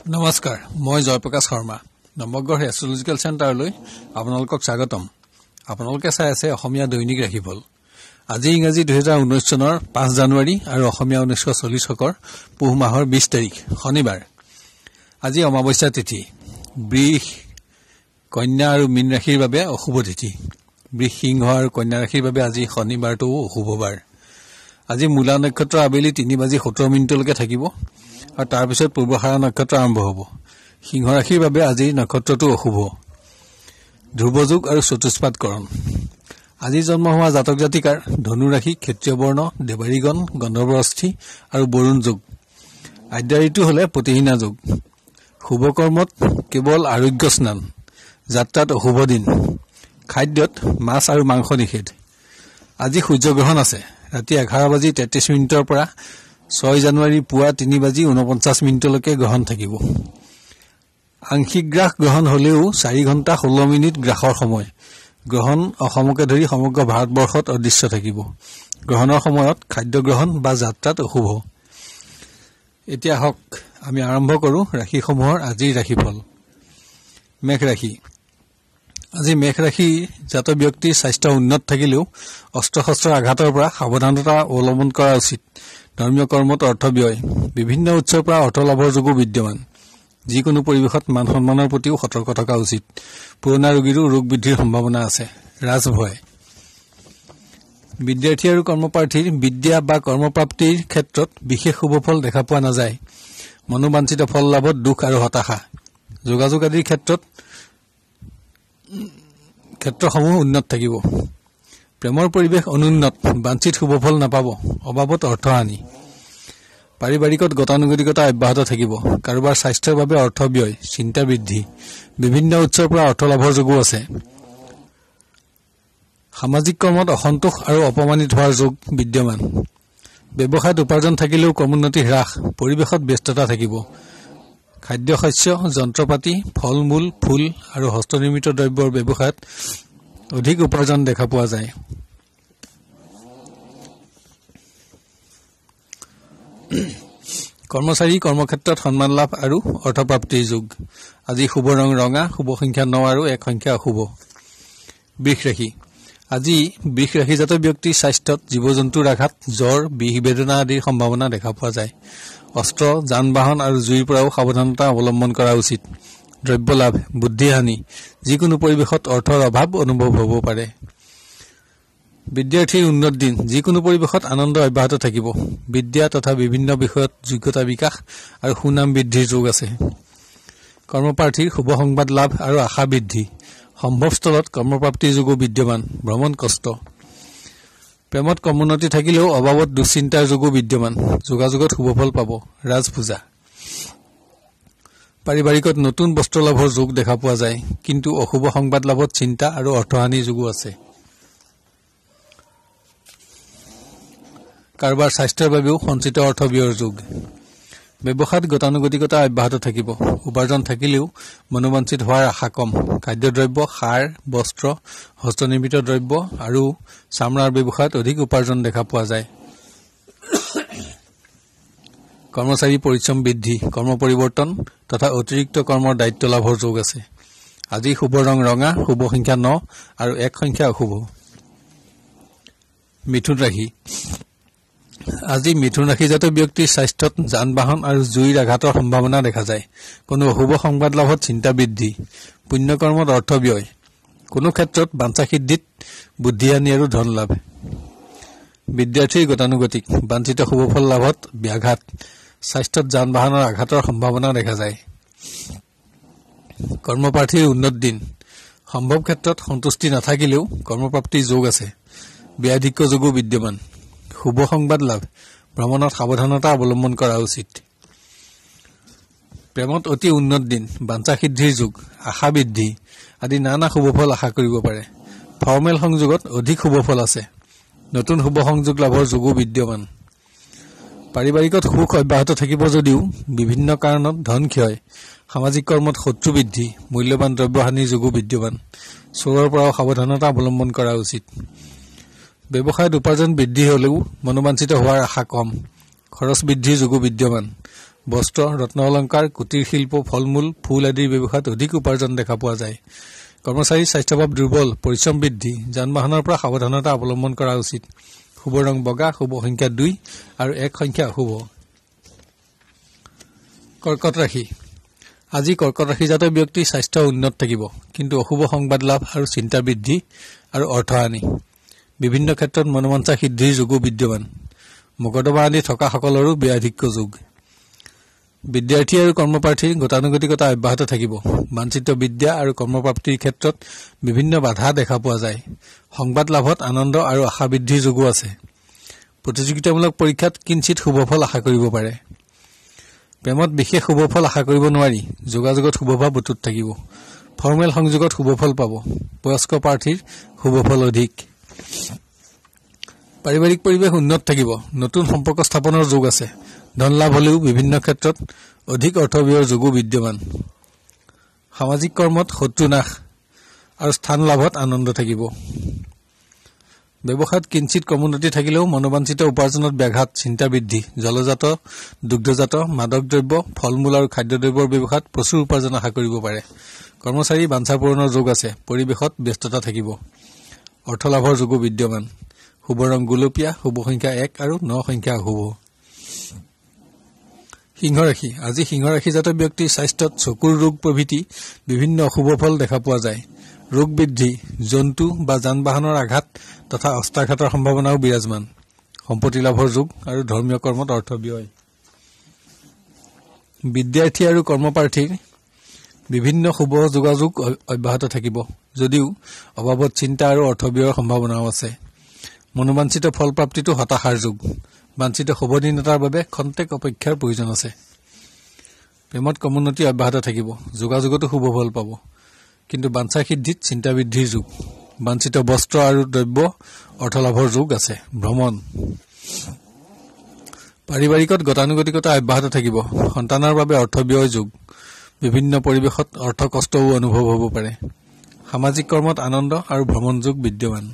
নমস্কাৰ, মই জয়প্ৰকাশ শৰ্মা। নৱগ্ৰহ এষ্ট্ৰলজিকেল চেণ্টাৰলৈ আপোনালোকক স্বাগতম। আপোনালোকে চাই আছে অসমীয়া দৈনিক ৰাশিফল। আজি ইংৰাজী 2019 চনৰ 5 জানুৱাৰী আৰু অসমীয়া 1940 শকৰ পুহ মাহৰ 20 তাৰিখ শনিবাৰ। আজি অমাৱস্যা তিথি। বৃষ, কন্যা আৰু মীন ৰাশিৰ বাবে অশুভ তিথি। বৃষ, সিংহ আৰু কন্যা ৰাশিৰ বাবে আজি শনিবাৰটোও অশুভ বাৰ। আজি মূলা নক্ষত্ৰ আবেলি 3:17 থাকিব আৰু তাৰ পিছত পূৰ্বহাৰা নক্ষত্ৰ আৰম্ভ হ'ব। সিংহ ৰাশিৰ বাবে আজি নক্ষত্ৰটো অশুভ। ধ্ৰুৱযোগ আৰু চতুষ্পাদকৰণ। আজি জন্ম হোৱা জাতক জাতিকাৰ ধনু ৰাশি, ক্ষত্ৰিয় বৰ্ণ, দেৱাৰীগণ, গন্ধৰ্বস্থি আৰু বৰুণ যোগ। আদ্যা ঋতু হলে প্ৰতিহীনা যোগ। শুভ কৰ্মত কেৱল আৰোগ্য স্নান। যাত্ৰাত অশুভ দিন। খাদ্যত মাছ আৰু মাংস নিষেধ। আজি সূৰ্যগ্ৰহণ আছে ৰাতি 11:33 পৰা 6 জানুৱাৰী পুৱা 3:49 গ্ৰহণ থাকিব। আংশিক গ্ৰাস গ্ৰহণ হলেও 4 ঘণ্টা 16 মিনিট গ্ৰাসৰ সময়। গ্ৰহণ অসমকে ধৰি সমগ্ৰ ভাৰতবৰ্ষত অদৃশ্য থাকিব। গ্ৰহণৰ সময়ত খাদ্য গ্ৰহণ বা যাত্ৰাত অশুভ। এতিয়া হওক আমি আৰম্ভ কৰো ৰাশিসমূহৰ আজিৰ ৰাশিফল। মেঘ ৰাশি। আজি মেঘ ৰাশি জাত ব্যক্তিৰ স্বাস্থ্য উন্নত থাকিলেও অস্ত্ৰ শস্ত্ৰৰ আঘাতৰ পৰা সাৱধানতা অৱলম্বন কৰা উচিত। ধৰ্মীয় কৰ্মত অৰ্থ ব্যয়। বিভিন্ন উৎসৰ পৰা অৰ্থ লাভৰ যোগো বিদ্যমান। যিকোনো পৰিৱেশত মান সন্মানৰ প্ৰতিও সতৰ্ক থকা উচিত। পুৰণা ৰোগীৰো ৰোগ বৃদ্ধিৰ সম্ভাৱনা আছে। ৰাজভয়। বিদ্যাৰ্থী আৰু কৰ্মপ্ৰাৰ্থীৰ বিদ্যা বা কৰ্মপ্ৰাপ্তিৰ ক্ষেত্ৰত বিশেষ শুভফল দেখা পোৱা নাযায়। মনোবাঞ্ছিত ফল লাভত দুখ আৰু হতাশা। যোগাযোগ আদিৰ ক্ষেত্ৰসমূহ উন্নত থাকিব। প্ৰেমৰ পৰিৱেশ অনুন্নত। বাঞ্ছিত শুভফল নাপাব। অভাৱত অৰ্থহানি। পাৰিবাৰিকত গতানুগতিকতা অব্যাহত থাকিব। কাৰোবাৰ স্বাস্থ্যৰ বাবে অৰ্থ ব্যয়, চিন্তা বৃদ্ধি। বিভিন্ন উৎসৰ পৰা অৰ্থ লাভৰ যোগো আছে। সামাজিক কৰ্মত অসন্তোষ আৰু অপমানিত হোৱাৰ যোগ বিদ্যমান। ব্যৱসায়ত উপাৰ্জন থাকিলেও কৰ্মোন্নতি হ্ৰাস। পৰিৱেশত ব্যস্ততা থাকিব। খাদ্য শস্য, যন্ত্ৰপাতি, ফল মূল, ফুল আৰু হস্তনিৰ্মিত দ্ৰব্যৰ ব্যৱসায়ত অধিক উপাৰ্জন দেখা পোৱা যায়। কৰ্মচাৰী কৰ্মক্ষেত্ৰত সন্মান লাভ আৰু অৰ্থপ্ৰাপ্তিৰ যোগ। আজি শুভ ৰং ৰঙা, শুভ সংখ্যা 9 আৰু 1 সংখ্যা অশুভ। বৃষ ৰাশি। আজি বৃষ ৰাশিজাত ব্যক্তিৰ স্বাস্থ্যত জীৱ জন্তুৰ আঘাত, জ্বৰ, বিষ বেদনা আদিৰ সম্ভাৱনা দেখা পোৱা যায়। অস্ত্ৰ, যান বাহন আৰু জুইৰ পৰাও সাৱধানতা অৱলম্বন কৰা উচিত। দ্ৰব্য লাভ, বুদ্ধিহানি। যিকোনো পৰিৱেশত অৰ্থৰ অভাৱ অনুভৱ হ'ব পাৰে। বিদ্যাৰ্থীৰ উন্নত দিন। যিকোনো পৰিৱেশত আনন্দ অব্যাহত থাকিব। বিদ্যা তথা বিভিন্ন বিষয়ত যোগ্যতা বিকাশ আৰু সুনাম বৃদ্ধিৰ যোগ আছে। কৰ্মপ্ৰাৰ্থীৰ শুভ সংবাদ লাভ আৰু আশা বৃদ্ধি। সম্ভৱস্থলত কৰ্মপ্ৰাপ্তিৰ যোগো বিদ্যমান। ভ্ৰমণ কষ্ট। প্ৰেমত কৰ্মোন্নতি থাকিলেও অভাৱত দুশ্চিন্তাৰ যোগো বিদ্যমান। যোগাযোগত শুভফল পাব। ৰাজপূজা। পাৰিবাৰিকত নতুন বস্ত্ৰ লাভৰ যোগ দেখা পোৱা যায়, কিন্তু অশুভ সংবাদ লাভত চিন্তা আৰু অৰ্থহানিৰ যোগো আছে। কাৰোবাৰ স্বাস্থ্যৰ বাবেও সঞ্চিত অৰ্থ ব্যয়ৰ যোগ। ব্যৱসায়ত গতানুগতিকতা অব্যাহত থাকিব। উপাৰ্জন থাকিলেও মনোবাঞ্ছিত হোৱাৰ আশা কম। খাদ্যদ্ৰব্য, সাৰ, বস্ত্ৰ, হস্তনিৰ্মিত দ্ৰব্য আৰু চামৰাৰ ব্যৱসায়ত অধিক উপাৰ্জন দেখা পোৱা যায়। কৰ্মচাৰী পৰিশ্ৰম বৃদ্ধি। কৰ্ম পৰিৱৰ্তন তথা অতিৰিক্ত কৰ্মৰ দায়িত্ব লাভৰ যোগ আছে। আজি শুভ ৰং ৰঙা, শুভ সংখ্যা 9 আৰু 1 সংখ্যা অশুভ। মিথুন ৰাশি। আজি মিথুন ৰাশিজাত ব্যক্তিৰ স্বাস্থ্যত যান বাহন আৰু জুইৰ আঘাতৰ সম্ভাৱনা দেখা যায়। কোনো অশুভ সংবাদ লাভত চিন্তা বৃদ্ধি। পুণ্যকৰ্মত অৰ্থ ব্যয়। কোনো ক্ষেত্ৰত বাঞ্ছা সিদ্ধিত বুদ্ধিহানি আৰু ধন লাভ। বিদ্যাৰ্থীৰ গতানুগতিক। বাঞ্ছিত শুভফল লাভত ব্যাঘাত। স্বাস্থ্যত যান বাহনৰ আঘাতৰ সম্ভাৱনা দেখা যায়। কৰ্মপ্ৰাৰ্থীৰ উন্নত দিন। সম্ভৱ ক্ষেত্ৰত সন্তুষ্টি নাথাকিলেও কৰ্মপ্ৰাপ্তিৰ যোগ আছে। ব্যাধিক্য যোগো বিদ্যমান। শুভ সংবাদ লাভ। ভ্ৰমণত সাৱধানতা অৱলম্বন কৰা উচিত। প্ৰেমত অতি উন্নত দিন। বাঞ্ছা সিদ্ধিৰ যোগ। আশা বৃদ্ধি আদি নানা শুভফল আশা কৰিব পাৰে। ফৰ্মেল সংযোগত অধিক শুভফল আছে। নতুন শুভ সংযোগ লাভৰ যোগো বিদ্যমান। পাৰিবাৰিকত সুখ অব্যাহত থাকিব যদিও বিভিন্ন কাৰণত ধন ক্ষয়। সামাজিক কৰ্মত শত্ৰু বৃদ্ধি। মূল্যৱান দ্ৰব্যহানিৰ যোগো বিদ্যমান। চোৰৰ পৰাও সাৱধানতা অৱলম্বন কৰা উচিত। ব্যৱসায়ত উপাৰ্জন বৃদ্ধি হলেও মনোবাঞ্ছিত হোৱাৰ আশা কম। খৰচ বৃদ্ধিৰ যোগো বিদ্যমান। বস্ত্ৰ, ৰত্ন অলংকাৰ, কুটিৰ শিল্প, ফল-মূল, ফুল আদিৰ ব্যৱসায়ত অধিক উপাৰ্জন দেখা পোৱা যায়। কৰ্মচাৰীৰ স্বাস্থ্যভাৱ দুৰ্বল, পৰিশ্ৰম বৃদ্ধি, যান-বাহনৰ পৰা সাৱধানতা অৱলম্বন কৰা উচিত। শুভ ৰং বগা, শুভ সংখ্যা 2 আৰু 1 সংখ্যা অশুভ। কৰ্কট ৰাশি। আজি কৰ্কট ৰাশিজাত ব্যক্তিৰ স্বাস্থ্য উন্নত থাকিব, কিন্তু অশুভ সংবাদ লাভ আৰু চিন্তা বৃদ্ধি আৰু অৰ্থহানি। বিভিন্ন ক্ষেত্ৰত মনোবাঞ্ছা সিদ্ধিৰ যোগো বিদ্যমান। মকৰদমা আদি থকা সকলৰো ব্যাধিক্য যোগ। বিদ্যাৰ্থী আৰু কৰ্মপ্ৰাৰ্থীৰ গতানুগতিকতা অব্যাহত থাকিব। বাঞ্ছিত বিদ্যা আৰু কৰ্মপ্ৰাপ্তিৰ ক্ষেত্ৰত বিভিন্ন বাধা দেখা পোৱা যায়। সংবাদ লাভত আনন্দ আৰু আশা বৃদ্ধিৰ যোগো আছে। প্ৰতিযোগিতামূলক পৰীক্ষাত কিঞ্চিত শুভফল আশা কৰিব পাৰে। প্ৰেমত বিশেষ শুভফল আশা কৰিব নোৱাৰি। যোগাযোগত শুভভাৱ অটুট থাকিব। ফৰ্মেল সংযোগত শুভফল পাব। বয়স্ক প্ৰাৰ্থীৰ শুভফল অধিক। পাৰিবাৰিক পৰিৱেশ উন্নত থাকিব। নতুন সম্পৰ্ক স্থাপনৰ যোগ আছে। ধন লাভ হলেও বিভিন্ন ক্ষেত্ৰত অধিক অৰ্থব্যয়ৰ যোগো বিদ্যমান। সামাজিক কৰ্মত শত্ৰু নাশ আৰু স্থান লাভত আনন্দ থাকিব। ব্যৱসায়ত কিঞ্চিত ক্ৰমোন্নতি থাকিলেও মনোবাঞ্ছিত উপাৰ্জনত ব্যাঘাত, চিন্তা বৃদ্ধি। জলজাত, দুগ্ধজাত, মাদক দ্ৰব্য, ফল-মূল আৰু খাদ্যদ্ৰব্যৰ ব্যৱসায়ত প্ৰচুৰ উপাৰ্জন আশা কৰিব পাৰে। কৰ্মচাৰী বাঞ্ছা পূৰণৰ যোগ আছে। পৰিৱেশত ব্যস্ততা থাকিব। অৰ্থলাভৰ যোগো বিদ্যমান। শুভ ৰং গুলপীয়া, শুভ সংখ্যা 1 আৰু 9 সংখ্যা অশুভ। সিংহ ৰাশি। আজি সিংহ ৰাশিজাত ব্যক্তিৰ স্বাস্থ্যত চকুৰ ৰোগ প্ৰভৃতি বিভিন্ন অশুভ ফল দেখা পোৱা যায়। ৰোগ বৃদ্ধি, জন্তু বা যান-বাহনৰ আঘাত তথা অস্ত্ৰাঘাতৰ সম্ভাৱনাও বিৰাজমান। সম্পত্তি লাভৰ যোগ আৰু ধৰ্মীয় কৰ্মত অৰ্থ ব্যয়। বিদ্যাৰ্থী আৰু কৰ্মপ্ৰাৰ্থীৰ বিভিন্ন শুভ যোগাযোগ অব্যাহত থাকিব, যদিও অভাৱত চিন্তা আৰু অৰ্থ ব্যয়ৰ সম্ভাৱনাও আছে। মনোবাঞ্ছিত ফল প্ৰাপ্তিটো হতাশাৰ যোগ। বাঞ্ছিত শুভদিনতাৰ বাবে খন্তেক অপেক্ষাৰ প্ৰয়োজন আছে। প্ৰেমত ক্ৰমোন্নতি অব্যাহত থাকিব। যোগাযোগতো শুভ ফল পাব, কিন্তু বাঞ্ছা সিদ্ধিত চিন্তা বৃদ্ধিৰ যোগ। বাঞ্ছিত বস্ত্ৰ আৰু দ্ৰব্য অৰ্থলাভৰ যোগ আছে। ভ্ৰমণ। পাৰিবাৰিকত গতানুগতিকতা অব্যাহত থাকিব। সন্তানৰ বাবে অৰ্থ ব্যয় যোগ। বিভিন্ন পৰিৱেশত অৰ্থ কষ্টও অনুভৱ হ'ব পাৰে। সামাজিক কৰ্মত আনন্দ আৰু ভ্ৰমণ যোগ বিদ্যমান।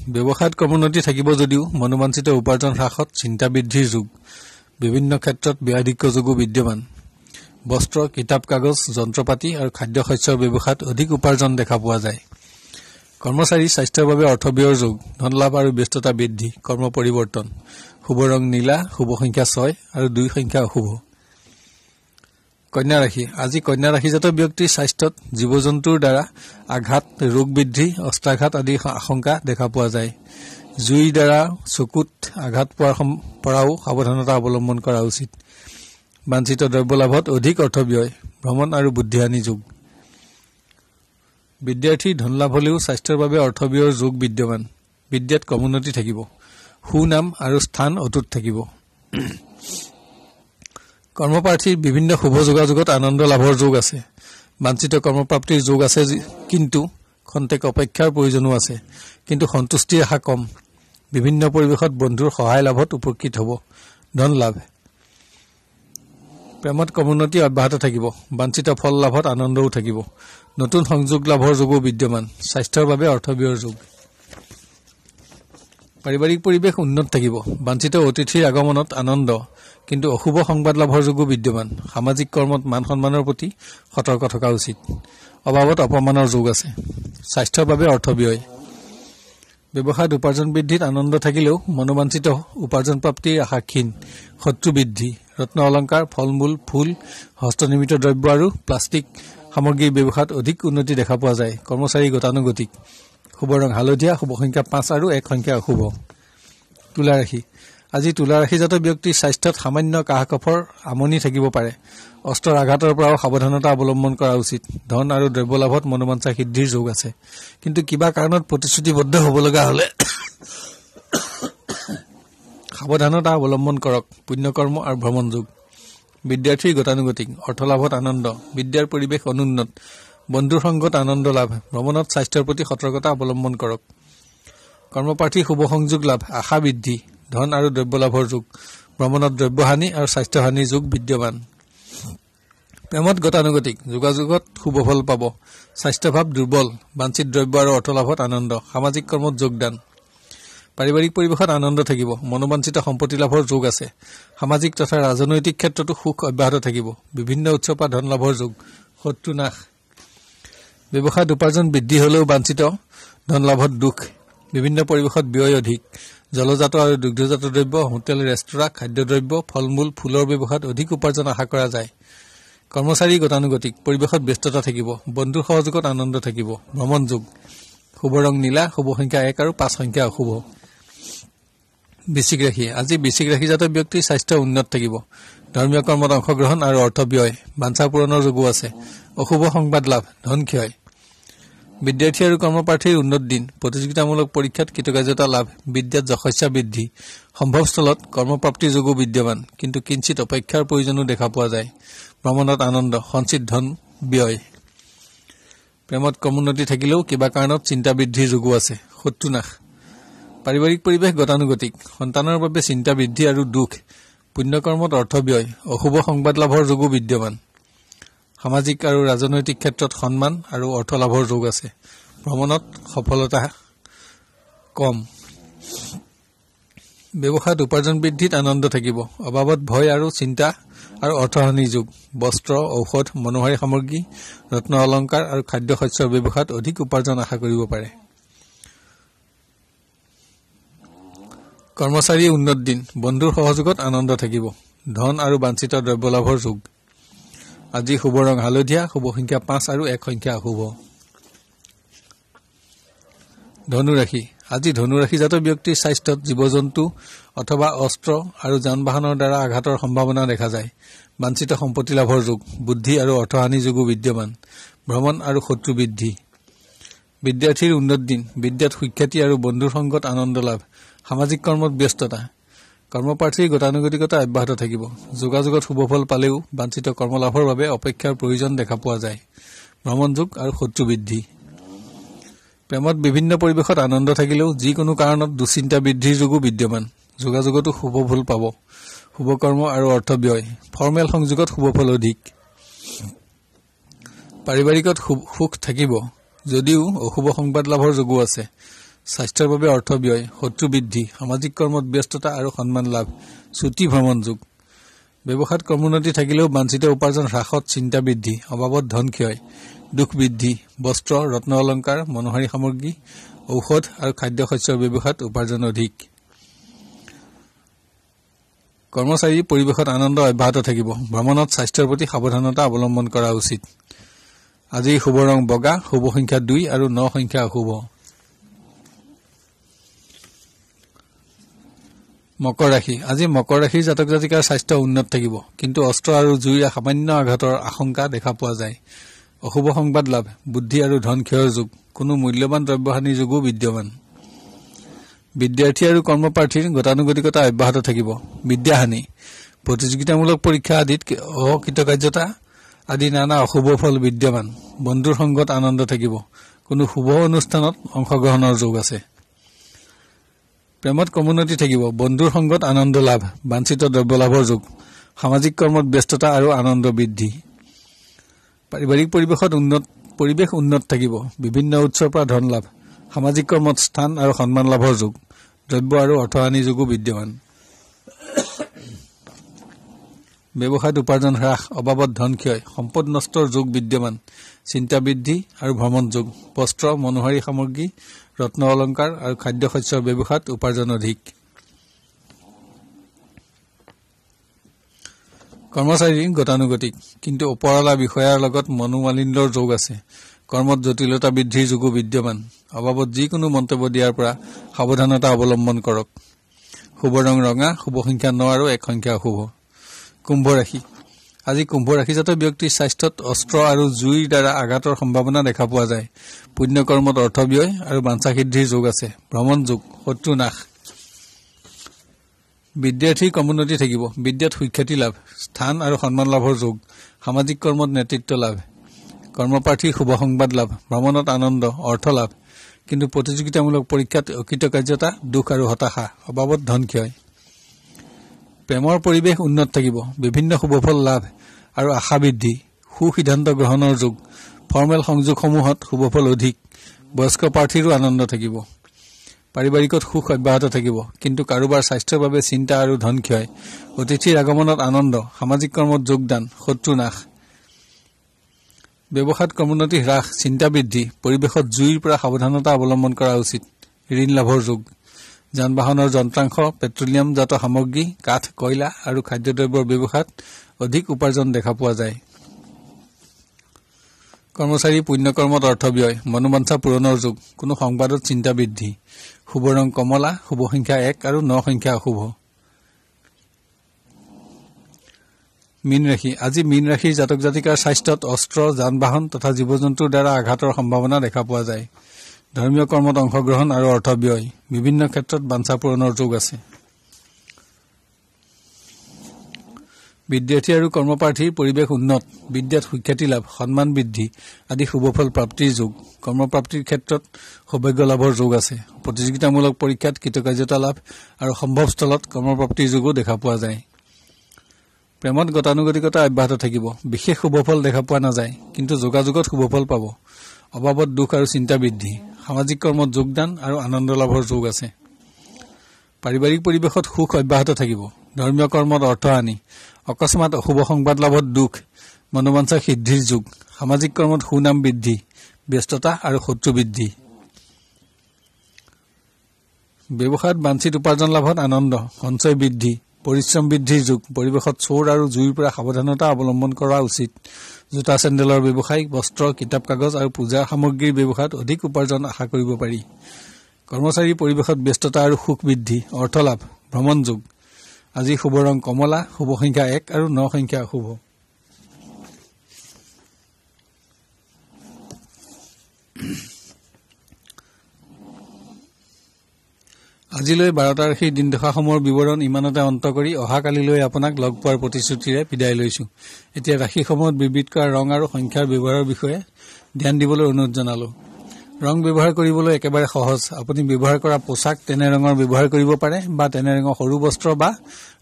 ব্যৱসায়ত ক্ৰমোন্নতি থাকিব যদিও মনোবাঞ্ছিত উপাৰ্জন হ্ৰাসত চিন্তা বৃদ্ধিৰ যোগ। বিভিন্ন ক্ষেত্ৰত ব্যাধিক্য যোগো বিদ্যমান। বস্ত্ৰ, কিতাপ কাগজ, যন্ত্ৰপাতি আৰু খাদ্য শস্যৰ ব্যৱসায়ত অধিক উপাৰ্জন দেখা পোৱা যায়। কৰ্মচাৰী স্বাস্থ্যৰ বাবে অৰ্থ ব্যয়ৰ যোগ। ধন লাভ আৰু ব্যস্ততা বৃদ্ধি। কৰ্ম পৰিৱৰ্তন। শুভ ৰং নীলা, শুভ সংখ্যা 6 আৰু 2 সংখ্যা অশুভ। কন্যা ৰাশি। আজি কন্যা ৰাশিজাত ব্যক্তিৰ স্বাস্থ্যত জীৱ-জন্তুৰ দ্বাৰা আঘাত, ৰোগ বৃদ্ধি, অস্ত্ৰাঘাত আদিৰ আশংকা দেখা পোৱা যায়। জুইৰ দ্বাৰা চকুত আঘাত পোৱাৰ পৰাও সাৱধানতা অৱলম্বন কৰা উচিত। বাঞ্ছিত দ্ৰব্য লাভত অধিক অৰ্থ ব্যয়। ভ্ৰমণ আৰু বুদ্ধিহানি যোগ। বিদ্যাৰ্থীৰ ধন লাভ হলেও স্বাস্থ্যৰ বাবে অৰ্থ ব্যয়ৰ যোগ বিদ্যমান। বিদ্যাত ক্ৰমোন্নতি থাকিব। সুনাম আৰু স্থান অটুট থাকিব। কৰ্মপ্ৰাৰ্থীৰ বিভিন্ন শুভ যোগাযোগত আনন্দ লাভৰ যোগ আছে। বাঞ্ছিত কৰ্মপ্ৰাপ্তিৰ যোগ আছে, কিন্তু খন্তেক অপেক্ষাৰ প্ৰয়োজনো আছে। কিন্তু সন্তুষ্টিৰ আশা কম। বিভিন্ন পৰিৱেশত বন্ধুৰ সহায় লাভত উপকৃত হ'ব। ধন লাভ। প্ৰেমত ক্ৰমোন্নতি অব্যাহত থাকিব। বাঞ্ছিত ফল লাভত আনন্দও থাকিব। নতুন সংযোগ লাভৰ যোগো বিদ্যমান। স্বাস্থ্যৰ বাবে অৰ্থ ব্যয়ৰ যোগ। পাৰিবাৰিক পৰিৱেশ উন্নত থাকিব। বাঞ্ছিত অতিথিৰ আগমনত আনন্দ, কিন্তু অশুভ সংবাদ লাভৰ যোগো বিদ্যমান। সামাজিক কৰ্মত মান সন্মানৰ প্ৰতি সতৰ্ক থকা উচিত। অভাৱত অপমানৰ যোগ আছে। স্বাস্থ্যৰ বাবে অৰ্থ ব্যয়। ব্যৱসায়ত উপাৰ্জন বৃদ্ধিত আনন্দ থাকিলেও মনোবাঞ্ছিত উপাৰ্জন প্ৰাপ্তিৰ আশা ক্ষীণ। শত্ৰু বৃদ্ধি। ৰত্ন অলংকাৰ, ফল-মূল, ফুল, হস্তনিৰ্মিত দ্ৰব্য আৰু প্লাষ্টিক সামগ্ৰীৰ ব্যৱসায়ত অধিক উন্নতি দেখা পোৱা যায়। কৰ্মচাৰী গতানুগতিক। শুভ ৰং হালধীয়া, শুভ সংখ্যা 5 আৰু 1 সংখ্যা অশুভ। তুলা ৰাশি। আজি তুলা ৰাশিজাত ব্যক্তিৰ স্বাস্থ্যত সামান্য কাহ কফৰ আমনি থাকিব পাৰে। অস্ত্ৰৰ আঘাতৰ পৰাও সাৱধানতা অৱলম্বন কৰা উচিত। ধন আৰু দ্ৰব্য লাভত মনোবাঞ্ছা সিদ্ধিৰ যোগ আছে, কিন্তু কিবা কাৰণত প্ৰতিশ্ৰুতিবদ্ধ হ'ব লগা হ'লে সাৱধানতা অৱলম্বন কৰক। পুণ্যকৰ্ম আৰু ভ্ৰমণ যোগ। বিদ্যাৰ্থীৰ গতানুগতিক। অৰ্থলাভত আনন্দ। বিদ্যাৰ পৰিৱেশ অনুন্নত। বন্ধুৰ সংগত আনন্দ লাভ। ভ্ৰমণত স্বাস্থ্যৰ প্ৰতি সতৰ্কতা অৱলম্বন কৰক। কৰ্মপ্ৰাৰ্থীৰ শুভ সংযোগ লাভ, আশা বৃদ্ধি। ধন আৰু দ্ৰব্য লাভৰ যোগ। ভ্ৰমণত দ্ৰব্যহানি আৰু স্বাস্থ্যহানিৰ যোগ বিদ্যমান। প্ৰেমত গতানুগতিক। যোগাযোগত শুভ ফল পাব। স্বাস্থ্যভাৱ দুৰ্বল। বাঞ্ছিত দ্ৰব্য আৰু অৰ্থলাভত আনন্দ। সামাজিক কৰ্মত যোগদান। পাৰিবাৰিক পৰিৱেশত আনন্দ থাকিব মনোবাঞ্ছিত সম্পত্তি লাভৰ যোগ আছে সামাজিক তথা ৰাজনৈতিক ক্ষেত্ৰতো সুখ অব্যাহত থাকিব বিভিন্ন উৎসৰ পৰা ধন লাভৰ যোগ শত্ৰু নাশ ব্যৱসায়ত উপাৰ্জন বৃদ্ধি হলেও বাঞ্ছিত ধন লাভত দুখ বিভিন্ন পৰিৱেশত ব্যয় অধিক জলজাত আৰু দুগ্ধজাত দ্ৰব্য হোটেল ৰেস্তোৰাঁ খাদ্যদ্ৰব্য ফলমূল ফুলৰ ব্যৱসায়ত অধিক উপাৰ্জন আশা কৰা যায় কৰ্মচাৰী গতানুগতিক পৰিৱেশত ব্যস্ততা থাকিব বন্ধুৰ সহযোগত আনন্দ থাকিব ভ্ৰমণ যোগ শুভ ৰং নীলা শুভ সংখ্যা 1 আৰু 5 সংখ্যা অশুভ বৃশ্চিক ৰাশি আজি বৃশ্চিক ৰাশিজাত ব্যক্তিৰ স্বাস্থ্য উন্নত থাকিব ধৰ্মীয় কৰ্মত অংশগ্ৰহণ আৰু অৰ্থ ব্যয় বাঞ্ছা পূৰণৰ যোগো আছে অশুভ সংবাদ লাভ ধন ক্ষয় বিদ্যাৰ্থী আৰু কৰ্মপ্ৰাৰ্থীৰ উন্নত দিন প্ৰতিযোগিতামূলক পৰীক্ষাত কৃতকাৰ্যতা লাভ বিদ্যাত যশস্যা বৃদ্ধি সম্ভৱস্থলত কৰ্মপ্ৰাপ্তিৰ যোগো বিদ্যমান কিন্তু কিঞ্চিত অপেক্ষাৰ প্ৰয়োজনো দেখা পোৱা যায় ভ্ৰমণত আনন্দ সঞ্চিত ধন ব্যয় প্ৰেমত কমোন্নতি থাকিলেও কিবা কাৰণত চিন্তা বৃদ্ধিৰ যোগো আছে শত্ৰু নাশ পাৰিবাৰিক পৰিৱেশ গতানুগতিক সন্তানৰ বাবে চিন্তা বৃদ্ধি আৰু দুখ পুণ্যকৰ্মত অৰ্থ ব্যয় অশুভ সংবাদ লাভৰ যোগো বিদ্যমান সামাজিক আৰু ৰাজনৈতিক ক্ষেত্ৰত সন্মান আৰু অৰ্থ লাভৰ যোগ আছে ভ্ৰমণত সফলতা কম ব্যৱসায়ত উপাৰ্জন বৃদ্ধিত আনন্দ থাকিব অভাৱত ভয় আৰু চিন্তা আৰু অৰ্থহানি যোগ বস্ত্ৰ ঔষধ মনোহাৰী সামগ্ৰী ৰত্ন অলংকাৰ আৰু খাদ্য শস্যৰ ব্যৱসায়ত অধিক উপাৰ্জন আশা কৰিব পাৰে কৰ্মচাৰী উন্নত দিন বন্ধুৰ সহযোগত আনন্দ থাকিব ধন আৰু বাঞ্ছিত দ্ৰব্য লাভৰ যোগ আজি শুভ ৰং হালধীয়া শুভ সংখ্যা 5 আৰু 1 সংখ্যা অশুভ ধনুৰাশি আজি ধনুৰাশিজাত ব্যক্তিৰ স্বাস্থ্যত জীৱ-জন্তু অথবা অস্ত্ৰ আৰু যান-বাহনৰ দ্বাৰা আঘাতৰ সম্ভাৱনা দেখা যায় বাঞ্ছিত সম্পত্তি লাভৰ যোগ বুদ্ধি আৰু অৰ্থহানি যোগো বিদ্যমান ভ্ৰমণ আৰু শত্ৰু বৃদ্ধি বিদ্যাৰ্থীৰ উন্নত দিন বিদ্যাত সুখ্যাতি আৰু বন্ধুৰ সংগত আনন্দ লাভ সামাজিক কৰ্মত ব্যস্ততা কৰ্মপ্ৰাৰ্থীৰ গতানুগতিকতা অব্যাহত থাকিব যোগাযোগত শুভফল পালেও বাঞ্ছিত কৰ্মলাভৰ বাবে অপেক্ষাৰ প্ৰয়োজন দেখা পোৱা যায় ভ্ৰমণ যোগ আৰু শত্ৰু বৃদ্ধি প্ৰেমত বিভিন্ন পৰিৱেশত আনন্দ থাকিলেও যিকোনো কাৰণত দুশ্চিন্তা বৃদ্ধিৰ যোগো বিদ্যমান যোগাযোগতো শুভফল পাব শুভকৰ্ম আৰু অৰ্থ ব্যয় ফৰ্মেল সংযোগত শুভফল অধিক পাৰিবাৰিকত সুখ থাকিব যদিও অশুভ সংবাদ লাভৰ যোগো আছে স্বাস্থ্যৰ বাবে অৰ্থ ব্যয় শত্ৰু বৃদ্ধি সামাজিক কৰ্মত ব্যস্ততা আৰু সন্মান লাভ ছুটি ভ্ৰমণ যোগ ব্যৱসায়ত কৰ্মোন্নতি থাকিলেও বাঞ্ছিত উপাৰ্জন হ্ৰাসত চিন্তা বৃদ্ধি অভাৱত ধন ক্ষয় দুখ বৃদ্ধি বস্ত্ৰ ৰত্ন অলংকাৰ মনোহাৰী সামগ্ৰী ঔষধ আৰু খাদ্য শস্যৰ ব্যৱসায়ত উপাৰ্জন অধিক কৰ্মচাৰী পৰিৱেশত আনন্দ অব্যাহত থাকিব ভ্ৰমণত স্বাস্থ্যৰ প্ৰতি সাৱধানতা অৱলম্বন কৰা উচিত আজি শুভ ৰং বগা শুভ সংখ্যা 2 আৰু 9 সংখ্যা অশুভ মকৰ ৰাশি আজি মকৰ ৰাশিৰ জাতক জাতিকাৰ স্বাস্থ্য উন্নত থাকিব কিন্তু অস্ত্ৰ আৰু জুইৰ সামান্য আঘাতৰ আশংকা দেখা পোৱা যায় অশুভ সংবাদ লাভ বুদ্ধি আৰু ধন ক্ষয়ৰ যোগ কোনো মূল্যৱান দ্ৰব্যহানিৰ যোগো বিদ্যমান বিদ্যাৰ্থী আৰু কৰ্মপ্ৰাৰ্থীৰ গতানুগতিকতা অব্যাহত থাকিব বিদ্যাহানি প্ৰতিযোগিতামূলক পৰীক্ষা আদিত অকৃতকাৰ্যতা আদি নানা অশুভ ফল বিদ্যমান বন্ধুৰ সংগত আনন্দ থাকিব কোনো শুভ অনুষ্ঠানত অংশগ্ৰহণৰ যোগ আছে প্ৰেমত কমোন্নতি থাকিব বন্ধুৰ সংগত আনন্দ লাভ বাঞ্ছিত দ্ৰব্য লাভৰ যোগ সামাজিক কৰ্মত ব্যস্ততা আৰু আনন্দ বৃদ্ধি পাৰিবাৰিক পৰিৱেশ উন্নত থাকিব বিভিন্ন উৎসৰ পৰা ধন লাভ সামাজিক কৰ্মত স্থান আৰু সন্মান লাভৰ যোগ দ্ৰব্য আৰু অৰ্থহানি যোগো বিদ্যমান ব্যৱসায়ত উপাৰ্জন হ্ৰাস অভাৱত ধন ক্ষয় সম্পদ নষ্টৰ যোগ বিদ্যমান চিন্তা বৃদ্ধি আৰু ভ্ৰমণ যোগ বস্ত্ৰ মনোহাৰী সামগ্ৰী ৰত্ন অলংকাৰ আৰু খাদ্য শস্যৰ ব্যৱসায়ত উপাৰ্জন অধিক কৰ্মচাৰী গতানুগতিক কিন্তু ওপৰলা বিষয়াৰ লগত মনোমালিন্যৰ যোগ আছে কৰ্মত জটিলতা বৃদ্ধিৰ যোগো বিদ্যমান অভাৱত যিকোনো মন্তব্য দিয়াৰ পৰা সাৱধানতা অৱলম্বন কৰক শুভ ৰং ৰঙা শুভ সংখ্যা 9 আৰু 1 সংখ্যা অশুভ কুম্ভ ৰাশি আজি কুম্ভ ৰাশিজাত ব্যক্তিৰ স্বাস্থ্যত অস্ত্ৰ আৰু জুইৰ দ্বাৰা আঘাতৰ সম্ভাৱনা দেখা পোৱা যায় পুণ্যকৰ্মত অৰ্থ ব্যয় আৰু বাঞ্ছা সিদ্ধিৰ যোগ আছে ভ্ৰমণ যোগ শত্ৰু নাশ বিদ্যাৰ্থীৰ কমোন্নতি থাকিব বিদ্যাত সুখ্যাতি লাভ স্থান আৰু সন্মান লাভৰ যোগ সামাজিক কৰ্মত নেতৃত্ব লাভ কৰ্মপ্ৰাৰ্থীৰ শুভ সংবাদ লাভ ভ্ৰমণত আনন্দ অৰ্থ লাভ কিন্তু প্ৰতিযোগিতামূলক পৰীক্ষাত অকৃতকাৰ্যতা দুখ আৰু হতাশা অভাৱত ধন ক্ষয় প্ৰেমৰ পৰিৱেশ উন্নত থাকিব বিভিন্ন শুভফল লাভ আৰু আশা বৃদ্ধি সুসিদ্ধান্ত গ্ৰহণৰ যোগ ফৰ্মেল সংযোগসমূহত শুভফল অধিক বয়স্ক প্ৰাৰ্থীৰো আনন্দ থাকিব পাৰিবাৰিকত সুখ অব্যাহত থাকিব কিন্তু কাৰোবাৰ স্বাস্থ্যৰ বাবে চিন্তা আৰু ধন ক্ষয় অতিথিৰ আগমনত আনন্দ সামাজিক কৰ্মত যোগদান শত্ৰু নাশ ব্যৱসায়ত কৰ্মোন্নতি হ্ৰাস চিন্তা বৃদ্ধি পৰিৱেশত জুইৰ পৰা সাৱধানতা অৱলম্বন কৰা উচিত ঋণ লাভৰ যোগ যান বাহনৰ যন্ত্ৰাংশ পেট্ৰলিয়ামজাত সামগ্ৰী কাঠ কয়লা আৰু খাদ্যদ্ৰব্যৰ ব্যৱসায়ত অধিক উপাৰ্জন দেখা পোৱা যায় কৰ্মচাৰী পুণ্যকৰ্মত অৰ্থ ব্যয় মনোবাঞ্ছা পূৰণৰ যোগ কোনো সংবাদত চিন্তা বৃদ্ধি শুভ ৰং কমলা শুভ সংখ্যা 1 আৰু 9 সংখ্যা অশুভ মীন ৰাশি আজি মীন ৰাশিৰ জাতক জাতিকাৰ স্বাস্থ্যত অস্ত্ৰ যান বাহন তথা জীৱ-জন্তুৰ দ্বাৰা আঘাতৰ সম্ভাৱনা দেখা পোৱা যায় ধৰ্মীয় কৰ্মত অংশগ্ৰহণ আৰু অৰ্থ ব্যয় বিভিন্ন ক্ষেত্ৰত বাঞ্ছা পূৰণৰ যোগ আছে বিদ্যাৰ্থী আৰু কৰ্মপ্ৰাৰ্থীৰ পৰিৱেশ উন্নত বিদ্যাত সুখ্যাতি লাভ সন্মান বৃদ্ধি আদি শুভফল প্ৰাপ্তিৰ যোগ কৰ্মপ্ৰাপ্তিৰ ক্ষেত্ৰত সৌভাগ্য লাভৰ যোগ আছে প্ৰতিযোগিতামূলক পৰীক্ষাত কৃতকাৰ্যতা লাভ আৰু সম্ভৱস্থলত কৰ্মপ্ৰাপ্তিৰ যোগো দেখা পোৱা যায় প্ৰেমত গতানুগতিকতা অব্যাহত থাকিব বিশেষ শুভফল দেখা পোৱা নাযায় কিন্তু যোগাযোগত শুভফল পাব অভাৱত দুখ আৰু চিন্তা বৃদ্ধি সামাজিক কৰ্মত যোগদান আৰু আনন্দ লাভৰ যোগ আছে পাৰিবাৰিক পৰিৱেশত সুখ অব্যাহত থাকিব ধৰ্মীয় কৰ্মত অৰ্থ আনি অকস্মাত অশুভ সংবাদ লাভত দুখ মনোবাঞ্ছা সিদ্ধিৰ যোগ সামাজিক কৰ্মত সুনাম বৃদ্ধি ব্যস্ততা আৰু শত্ৰু বৃদ্ধি ব্যৱসায়ত বাঞ্ছিত উপাৰ্জন লাভত আনন্দ সঞ্চয় বৃদ্ধি পৰিশ্ৰম বৃদ্ধিৰ যোগ পৰিৱেশত চোৰ আৰু জুইৰ পৰা সাৱধানতা অৱলম্বন কৰা উচিত জোতা চেণ্ডেলৰ ব্যৱসায় বস্ত্ৰ কিতাপ কাগজ আৰু পূজাৰ সামগ্ৰীৰ ব্যৱসায়ত অধিক উপাৰ্জন আশা কৰিব পাৰি কৰ্মচাৰী পৰিৱেশত ব্যস্ততা আৰু সুখ বৃদ্ধি অৰ্থ লাভ ভ্ৰমণ যোগ আজি শুভ ৰং কমলা শুভ সংখ্যা 1 আৰু 9 সংখ্যা অশুভ আজিলৈ 12টা ৰাশিৰ দিনদশাসমূহৰ বিৱৰণ ইমানতে অন্ত কৰি অহাকালিলৈ আপোনাক লগ পোৱাৰ প্ৰতিশ্ৰুতিৰে বিদায় লৈছো এতিয়া ৰাশিসমূহত বিবৃত কৰা ৰং আৰু সংখ্যাৰ ব্যৱহাৰৰ বিষয়ে ধ্যান দিবলৈ অনুৰোধ জনালো ৰং ব্যৱহাৰ কৰিবলৈ একেবাৰে সহজ আপুনি ব্যৱহাৰ কৰা পোছাক তেনে ৰঙৰ ব্যৱহাৰ কৰিব পাৰে বা তেনে ৰঙৰ সৰু বস্ত্ৰ বা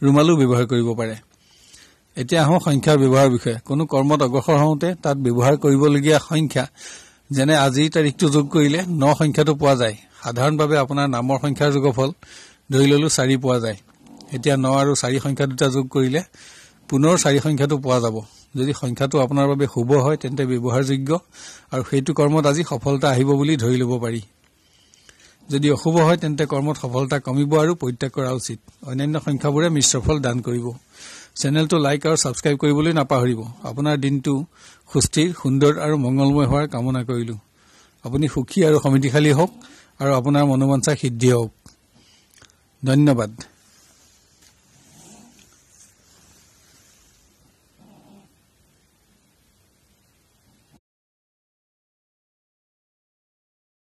ৰুমালো ব্যৱহাৰ কৰিব পাৰে এতিয়া আহোঁ সংখ্যাৰ ব্যৱহাৰৰ বিষয়ে কোনো কৰ্মত অগ্ৰসৰ হওঁতে তাত ব্যৱহাৰ কৰিবলগীয়া সংখ্যা যেনে আজিৰ তাৰিখটো যোগ কৰিলে 9 সংখ্যাটো পোৱা যায় সাধাৰণভাৱে আপোনাৰ নামৰ সংখ্যাৰ যোগফল ধৰি ললো 4 পোৱা যায় এতিয়া 9 আৰু 4 সংখ্যা দুটা যোগ কৰিলে পুনৰ 4 সংখ্যাটো পোৱা যাব যদি সংখ্যাটো আপোনাৰ বাবে শুভ হয় তেন্তে ব্যৱহাৰযোগ্য আৰু সেইটো কৰ্মত আজি সফলতা আহিব বুলি ধৰি ল'ব পাৰি যদি অশুভ হয় তেন্তে কৰ্মত সফলতা কমিব আৰু পৰিত্যাগ কৰা উচিত অন্যান্য সংখ্যাবোৰে মিশ্ৰ ফল দান কৰিব চেনেলটো লাইক আৰু সাবস্ক্ৰাইব কৰিবলৈ নাপাহৰিব আপোনাৰ দিনটো সুস্থিৰ সুন্দৰ আৰু মংগলময় হোৱাৰ কামনা কৰিলো আপুনি সুখী আৰু সমৃদ্ধিশালী হওক আৰু আপোনাৰ মনোবাঞ্ছা সিদ্ধি হওক ধন্যবাদ